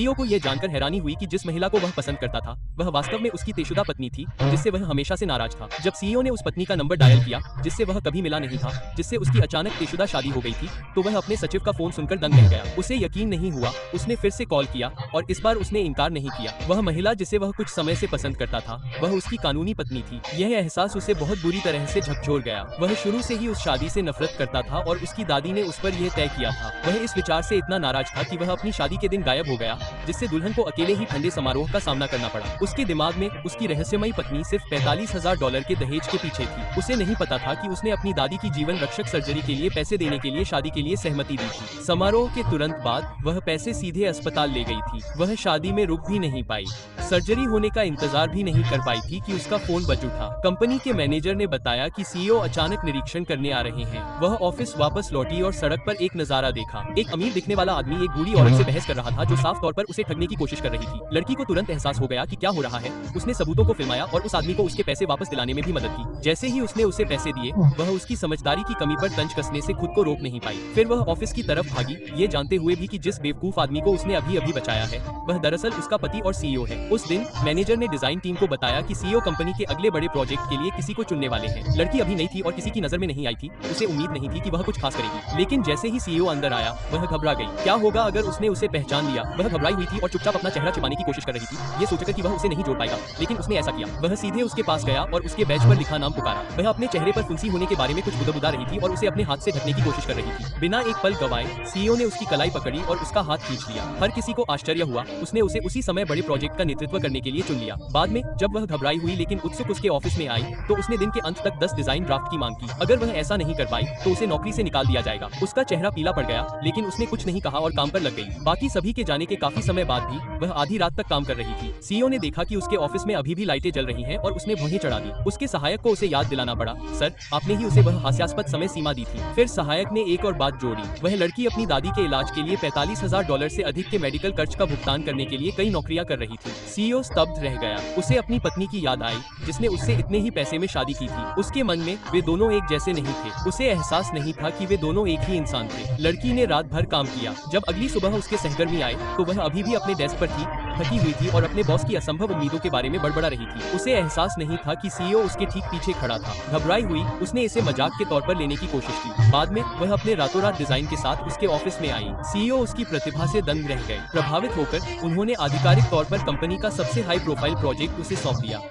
CEO को यह जानकर हैरानी हुई कि जिस महिला को वह पसंद करता था वह वास्तव में उसकी तयशुदा पत्नी थी, जिससे वह हमेशा से नाराज था। जब सीईओ ने उस पत्नी का नंबर डायल किया जिससे वह कभी मिला नहीं था, जिससे उसकी अचानक तयशुदा शादी हो गई थी, तो वह अपने सचिव का फोन सुनकर दंग रह गया। उसे यकीन नहीं हुआ। उसने फिर से कॉल किया और इस बार उसने इनकार नहीं किया। वह महिला जिसे वह कुछ समय से पसंद करता था वह उसकी कानूनी पत्नी थी। यह एहसास उसे बहुत बुरी तरह से झकझोर गया। वह शुरू से ही उस शादी से नफरत करता था और उसकी दादी ने उस पर यह तय किया था। वह इस विचार से इतना नाराज था कि वह अपनी शादी के दिन गायब हो गया, जिससे दुल्हन को अकेले ही ठंडे समारोह का सामना करना पड़ा। उसके दिमाग में उसकी रहस्यमयी पत्नी सिर्फ $45,000 के दहेज के पीछे थी। उसे नहीं पता था कि उसने अपनी दादी की जीवन रक्षक सर्जरी के लिए पैसे देने के लिए शादी के लिए सहमति दी थी। समारोह के तुरंत बाद वह पैसे सीधे अस्पताल ले गई थी। वह शादी में रुक भी नहीं पाई। सर्जरी होने का इंतजार भी नहीं कर पाई थी कि उसका फोन बज उठा। कंपनी के मैनेजर ने बताया कि सीईओ अचानक निरीक्षण करने आ रहे हैं। वह ऑफिस वापस लौटी और सड़क पर एक नजारा देखा। एक अमीर दिखने वाला आदमी एक बूढ़ी औरत से बहस कर रहा था जो साफ तौर पर उसे ठगने की कोशिश कर रही थी। लड़की को तुरंत एहसास हो गया कि क्या हो रहा है। उसने सबूतों को फिल्माया और उस आदमी को उसके पैसे वापस दिलाने में भी मदद की। जैसे ही उसने उसे पैसे दिए वह उसकी समझदारी की कमी पर तंज कसने से खुद को रोक नहीं पाई। फिर वह ऑफिस की तरफ भागी, ये जानते हुए भी कि जिस बेवकूफ आदमी को उसने अभी अभी बचाया है वह दरअसल उसका पति और सीईओ है। उस दिन मैनेजर ने डिजाइन टीम को बताया कि सीईओ कंपनी के अगले बड़े प्रोजेक्ट के लिए किसी को चुनने वाले हैं। लड़की अभी नई थी और किसी की नजर में नहीं आई थी। उसे उम्मीद नहीं थी कि वह कुछ खास करेगी, लेकिन जैसे ही सीईओ अंदर आया वह घबरा गई। क्या होगा अगर उसने उसे पहचान लिया? वह घबराई हुई थी और चुपचाप अपना चेहरा छिपाने की कोशिश कर रही थी, ये सोचकर कि वह उसे नहीं जोड़ पाएगा, लेकिन उसने ऐसा किया। वह सीधे उसके पास गया और उसके बैज पर लिखा नाम पुकारा। वह अपने चेहरे पर फुंसी होने के बारे में कुछ बुदबुदा रही थी और उसे अपने हाथ से ढकने की कोशिश कर रही थी। बिना एक पल गवाए सीईओ ने उसकी कलाई पकड़ी और उसका हाथ खींच लिया। हर किसी को आश्चर्य हुआ। उसने उसे उसी समय बड़े प्रोजेक्ट का नेतृत्व करने के लिए चुन लिया। बाद में जब वह घबराई हुई लेकिन उत्सुक उसके ऑफिस में आई तो उसने दिन के अंत तक 10 डिजाइन ड्राफ्ट की मांग की। अगर वह ऐसा नहीं कर पाई तो उसे नौकरी से निकाल दिया जाएगा। उसका चेहरा पीला पड़ गया लेकिन उसने कुछ नहीं कहा और काम पर लग गई। बाकी सभी के जाने के काफी समय बाद भी वह आधी रात तक काम कर रही थी। सीईओ ने देखा कि उसके ऑफिस में अभी भी लाइटें जल रही हैं और उसने भौहें चढ़ा दी। उसके सहायक को उसे याद दिलाना पड़ा, सर आपने ही उसे वह हास्यास्पद समय सीमा दी थी। फिर सहायक ने एक और बात जोड़ी, वह लड़की अपनी दादी के इलाज के लिए $45,000 से अधिक के मेडिकल खर्च का भुगतान करने के लिए कई नौकरियां कर रही थी। सीईओ स्तब्ध रह गया। उसे अपनी पत्नी की याद आई जिसने उससे इतने ही पैसे में शादी की थी। उसके मन में वे दोनों एक जैसे नहीं थे। उसे एहसास नहीं था कि वे दोनों एक ही इंसान थे। लड़की ने रात भर काम किया। जब अगली सुबह उसके सहकर्मी आए तो वह अभी भी अपने डेस्क पर थी, थकी हुई थी और अपने बॉस की असंभव उम्मीदों के बारे में बड़बड़ा रही थी। उसे एहसास नहीं था कि सीईओ उसके ठीक पीछे खड़ा था। घबराई हुई उसने इसे मजाक के तौर पर लेने की कोशिश की। बाद में वह अपने रातों रात डिजाइन के साथ उसके ऑफिस में आई। सीईओ उसकी प्रतिभा से दंग रह गए। प्रभावित होकर उन्होंने आधिकारिक तौर पर कंपनी का सबसे हाई प्रोफाइल प्रोजेक्ट उसे सौंप दिया।